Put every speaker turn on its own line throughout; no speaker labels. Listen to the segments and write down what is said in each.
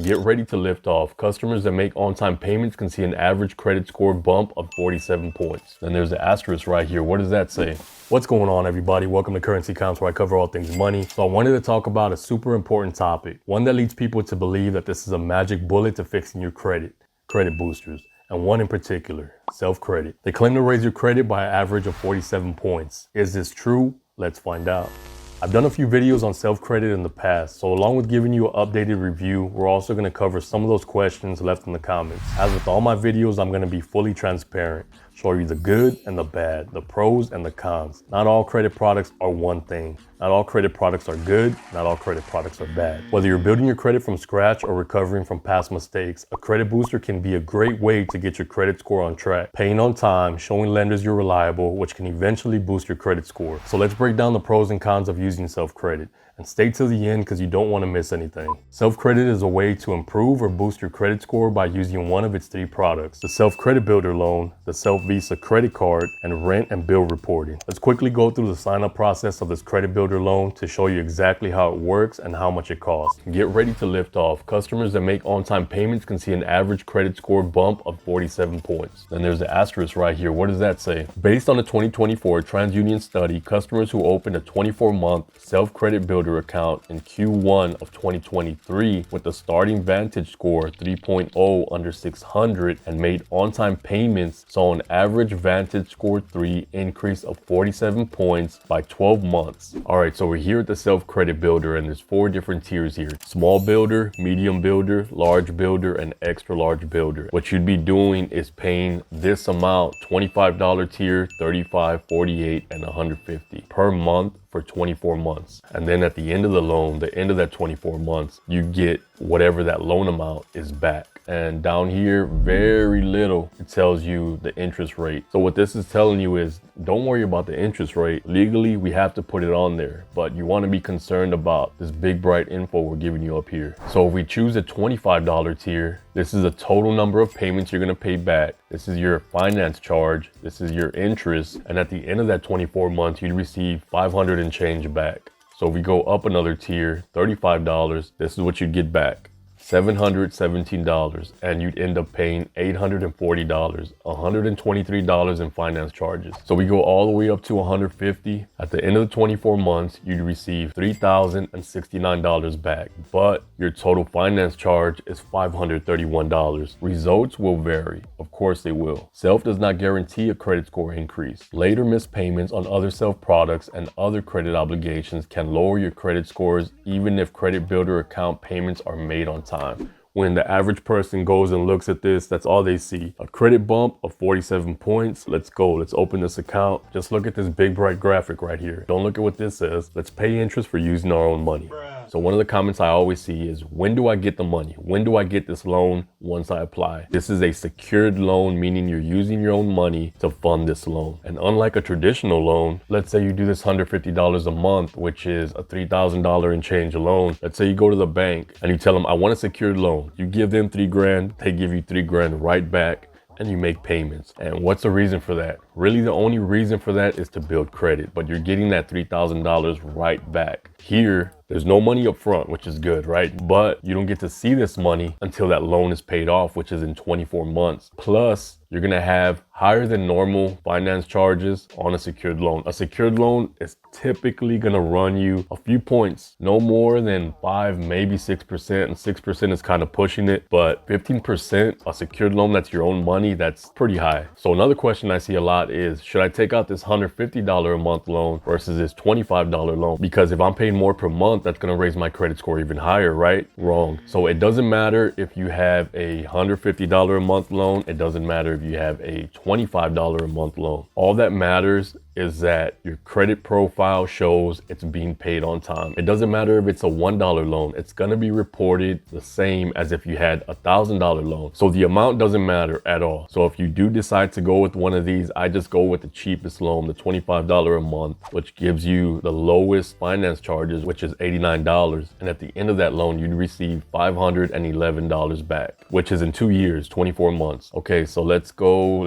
Get ready to lift off. Customers that make on-time payments can see an average credit score bump of 47 points. Then there's the asterisk right here. What does that say? What's going on, everybody? Welcome to Currency Counts, where I cover all things money. So I wanted to talk about a super important topic, one that leads people to believe that this is a magic bullet to fixing your credit boosters, and one in particular, self-credit. They claim to raise your credit by an average of 47 points. Is this true? Let's find out. I've done a few videos on self-credit in the past, so along with giving you an updated review, we're also going to cover some of those questions left in the comments. As with all my videos, I'm going to be fully transparent, show you the good and the bad, the pros and the cons. Not all credit products are one thing. Not all credit products are good, not all credit products are bad. Whether you're building your credit from scratch or recovering from past mistakes, a credit booster can be a great way to get your credit score on track. Paying on time, showing lenders you're reliable, which can eventually boost your credit score. So let's break down the pros and cons of using self-credit. And stay till the end because you don't want to miss anything. Self-credit is a way to improve or boost your credit score by using one of its three products: the Self-Credit Builder loan, the Self-Visa credit card, and rent and bill reporting. Let's quickly go through the sign-up process of this credit builder loan to show you exactly how it works and how much it costs. Get ready to lift off. Customers that make on-time payments can see an average credit score bump of 47 points. Then there's the asterisk right here. What does that say? Based on a 2024 TransUnion study, customers who opened a 24-month Self-Credit Builder account in Q1 of 2023 with the starting Vantage score 3.0 under 600 and made on-time payments saw an average Vantage score 3 increase of 47 points by 12 months. All right, so we're here at the Self-Credit Builder, and there's 4 different tiers here: small builder, medium builder, large builder, and extra large builder. What you'd be doing is paying this amount: $25 tier, $35, $48, and $150 per month for 24 months. And then at the end of the loan, the end of that 24 months, you get whatever that loan amount is back. And down here, very little, it tells you the interest rate. So what this is telling you is, don't worry about the interest rate. Legally, we have to put it on there, but you want to be concerned about this big bright info we're giving you up here. So if we choose a $25 tier, this is a total number of payments you're going to pay back. This is your finance charge. This is your interest. And at the end of that 24 months, you'd receive 500 and change back. So if we go up another tier, $35, this is what you'd get back: $717, and you'd end up paying $840, $123 in finance charges. So we go all the way up to $150. At the end of the 24 months, you'd receive $3,069 back, but your total finance charge is $531. Results will vary. Of course they will. Self does not guarantee a credit score increase. Later missed payments on other Self products and other credit obligations can lower your credit scores even if credit builder account payments are made on time. When the average person goes and looks at this, that's all they see: a credit bump of 47 points. Let's go. Let's open this account. Just look at this big bright graphic right here. Don't look at what this says. Let's pay interest for using our own money. So one of the comments I always see is, when do I get the money? When do I get this loan once I apply? This is a secured loan, meaning you're using your own money to fund this loan. And unlike a traditional loan, let's say you do this $150 a month, which is a $3,000 and change loan. Let's say you go to the bank and you tell them, I want a secured loan. You give them $3,000, they give you $3,000 right back, and you make payments. And what's the reason for that? Really, the only reason for that is to build credit, but you're getting that $3,000 right back. Here, there's no money up front, which is good, right? But you don't get to see this money until that loan is paid off, which is in 24 months. Plus, you're gonna have higher than normal finance charges on a secured loan. A secured loan is typically gonna run you a few points, no more than 5, maybe 6%, and 6% is kind of pushing it, but 15%, a secured loan that's your own money, that's pretty high. So another question I see a lot is, should I take out this $150 a month loan versus this $25 loan? Because if I'm paying more per month, that's gonna raise my credit score even higher, right? Wrong. So it doesn't matter if you have a $150 a month loan. It doesn't matter if you have a $25 a month loan. All that matters is that your credit profile shows it's being paid on time. It doesn't matter if it's a $1 loan. It's gonna be reported the same as if you had a $1,000 loan. So the amount doesn't matter at all. So if you do decide to go with one of these, I just go with the cheapest loan, the $25 a month, which gives you the lowest finance charges, which is $89. And at the end of that loan, you'd receive $511 back, which is in 2 years, 24 months. Okay, so let's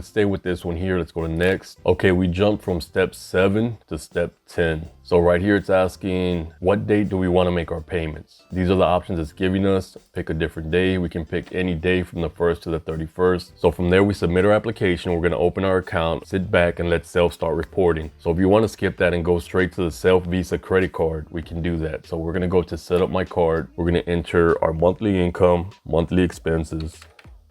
stay with this one here. Let's go to next. Okay, we jumped from step 7 to step 10. So right here, it's asking what date do we want to make our payments? These are the options it's giving us. Pick a different day. We can pick any day from the 1st to the 31st. So from there, we submit our application. We're going to open our account, sit back, and let Self start reporting. So if you want to skip that and go straight to the Self Visa credit card, we can do that. So we're going to go to set up my card. We're going to enter our monthly income, monthly expenses.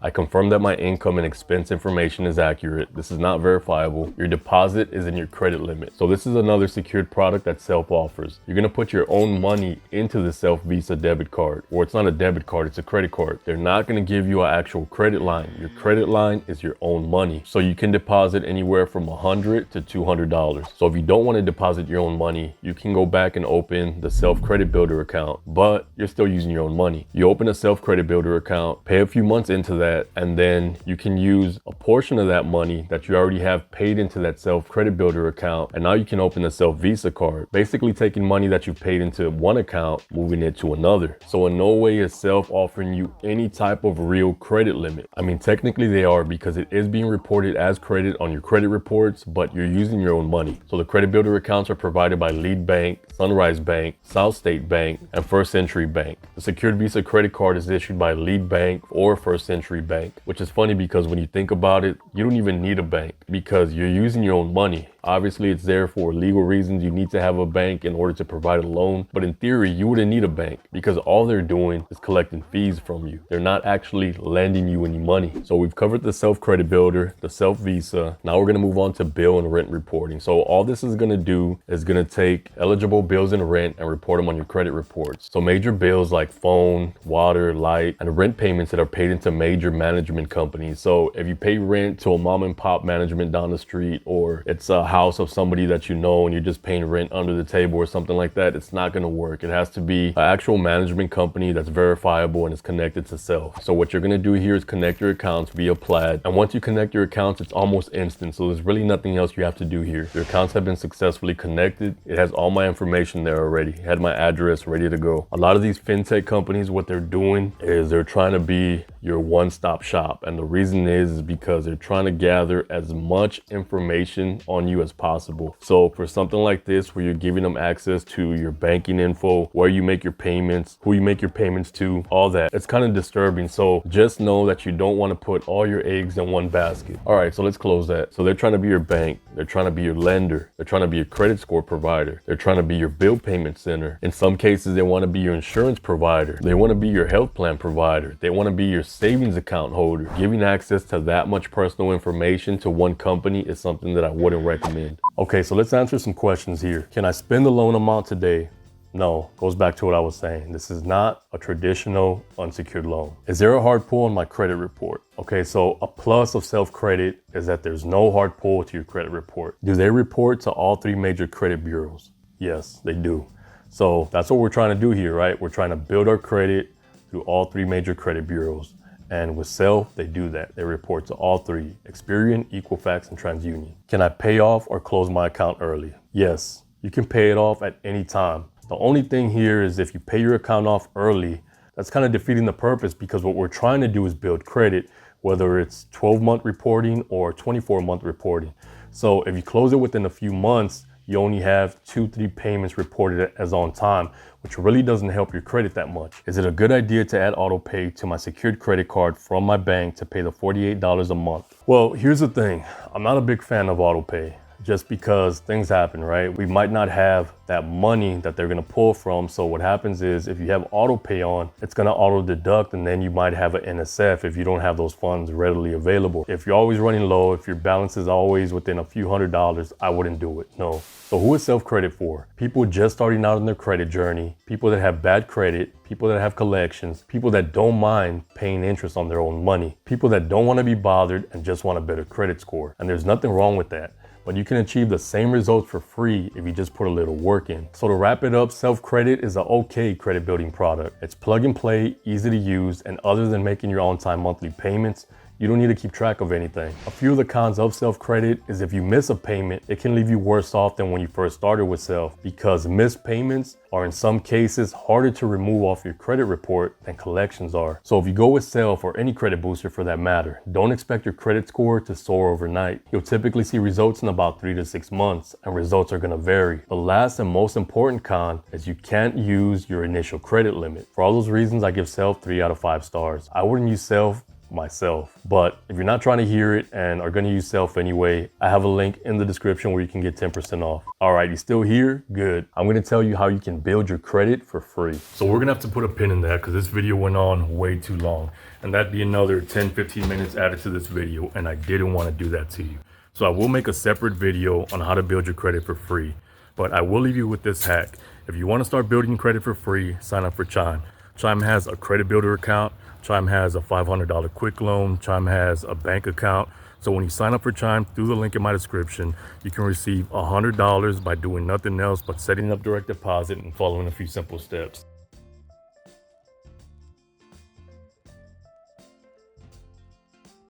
I confirm that my income and expense information is accurate. This is not verifiable. Your deposit is in your credit limit. So this is another secured product that Self offers. You're gonna put your own money into the Self Visa debit card, or it's not a debit card, it's a credit card. They're not gonna give you an actual credit line. Your credit line is your own money. So you can deposit anywhere from $100 to $200. So if you don't wanna deposit your own money, you can go back and open the Self Credit Builder account, but you're still using your own money. You open a Self Credit Builder account, pay a few months into that, and then you can use a portion of that money that you already have paid into that Self Credit Builder account, and now you can open a Self Visa card, basically taking money that you paid into one account, moving it to another. So in no way is Self offering you any type of real credit limit. I mean, technically they are, because it is being reported as credit on your credit reports, but you're using your own money. So the Credit Builder accounts are provided by Lead Bank, Sunrise Bank, South State Bank, and First Century Bank. The secured Visa credit card is issued by Lead Bank or First Century Bank, which is funny because when you think about it, you don't even need a bank because you're using your own money. Obviously, it's there for legal reasons. You need to have a bank in order to provide a loan. But in theory, you wouldn't need a bank because all they're doing is collecting fees from you. They're not actually lending you any money. So we've covered the Self Credit Builder, the Self Visa. Now we're going to move on to bill and rent reporting. So all this is going to do is going to take eligible bills and rent and report them on your credit reports. So major bills like phone, water, light, and rent payments that are paid into major management companies. So if you pay rent to a mom and pop management down the street, or it's a house of somebody that you know and you're just paying rent under the table or something like that, it's not going to work. It has to be an actual management company that's verifiable and is connected to Self. So what you're going to do here is connect your accounts via Plaid. And once you connect your accounts, it's almost instant. So there's really nothing else you have to do here. Your accounts have been successfully connected. It has all my information there already. It had my address ready to go. A lot of these fintech companies, what they're doing is they're trying to be your one-stop shop. And the reason is because they're trying to gather as much information on you as possible. So for something like this, where you're giving them access to your banking info, where you make your payments, who you make your payments to, all that, it's kind of disturbing. So just know that you don't want to put all your eggs in one basket. All right, so let's close that. So they're trying to be your bank. They're trying to be your lender. They're trying to be your credit score provider. They're trying to be your bill payment center. In some cases, they want to be your insurance provider. They want to be your health plan provider. They want to be your savings account holder. Giving access to that much personal information to one company is something that I wouldn't recommend. Okay, so let's answer some questions here. Can I spend the loan amount today? No, goes back to what I was saying. This is not a traditional unsecured loan. Is there a hard pull on my credit report? Okay, so a plus of Self Credit is that there's no hard pull to your credit report. Do they report to all 3 major credit bureaus? Yes, they do. So that's what we're trying to do here, right? We're trying to build our credit through all 3 major credit bureaus. And with Self, they do that. They report to all 3, Experian, Equifax, and TransUnion. Can I pay off or close my account early? Yes, you can pay it off at any time. The only thing here is if you pay your account off early, that's kind of defeating the purpose, because what we're trying to do is build credit, whether it's 12-month reporting or 24-month reporting. So if you close it within a few months, you only have 2-3 payments reported as on time, which really doesn't help your credit that much. Is it a good idea to add auto pay to my secured credit card from my bank to pay the $48 a month? Well, here's the thing. I'm not a big fan of auto pay, just because things happen, right? We might not have that money that they're gonna pull from. So what happens is if you have auto pay on, it's gonna auto deduct, and then you might have an NSF if you don't have those funds readily available. If you're always running low, if your balance is always within a few $100s, I wouldn't do it, no. So who is Self Credit for? People just starting out in their credit journey, people that have bad credit, people that have collections, people that don't mind paying interest on their own money, people that don't wanna be bothered and just want a better credit score. And there's nothing wrong with that. But you can achieve the same results for free if you just put a little work in. So to wrap it up, Self Credit is an okay credit building product. It's plug and play, easy to use, and other than making your on-time monthly payments, you don't need to keep track of anything. A few of the cons of self-credit is if you miss a payment, it can leave you worse off than when you first started with self, because missed payments are in some cases harder to remove off your credit report than collections are. So if you go with self, or any credit booster for that matter, don't expect your credit score to soar overnight. You'll typically see results in about 3 to 6 months, and results are gonna vary. The last and most important con is you can't use your initial credit limit. For all those reasons, I give self 3 out of 5 stars. I wouldn't use self myself, but if you're not trying to hear it and are going to use self anyway, I have a link in the description where you can get 10% off. All right, you still here? Good. I'm going to tell you how you can build your credit for free. So we're going to have to put a pin in that because this video went on way too long, and that'd be another 10-15 minutes added to this video, and I didn't want to do that to you. So I will make a separate video on how to build your credit for free, but I will leave you with this hack. If you want to start building credit for free, sign up for Chime. Chime has a credit builder account. Chime has a $500 quick loan. Chime has a bank account. So when you sign up for Chime through the link in my description, you can receive $100 by doing nothing else but setting up direct deposit and following a few simple steps.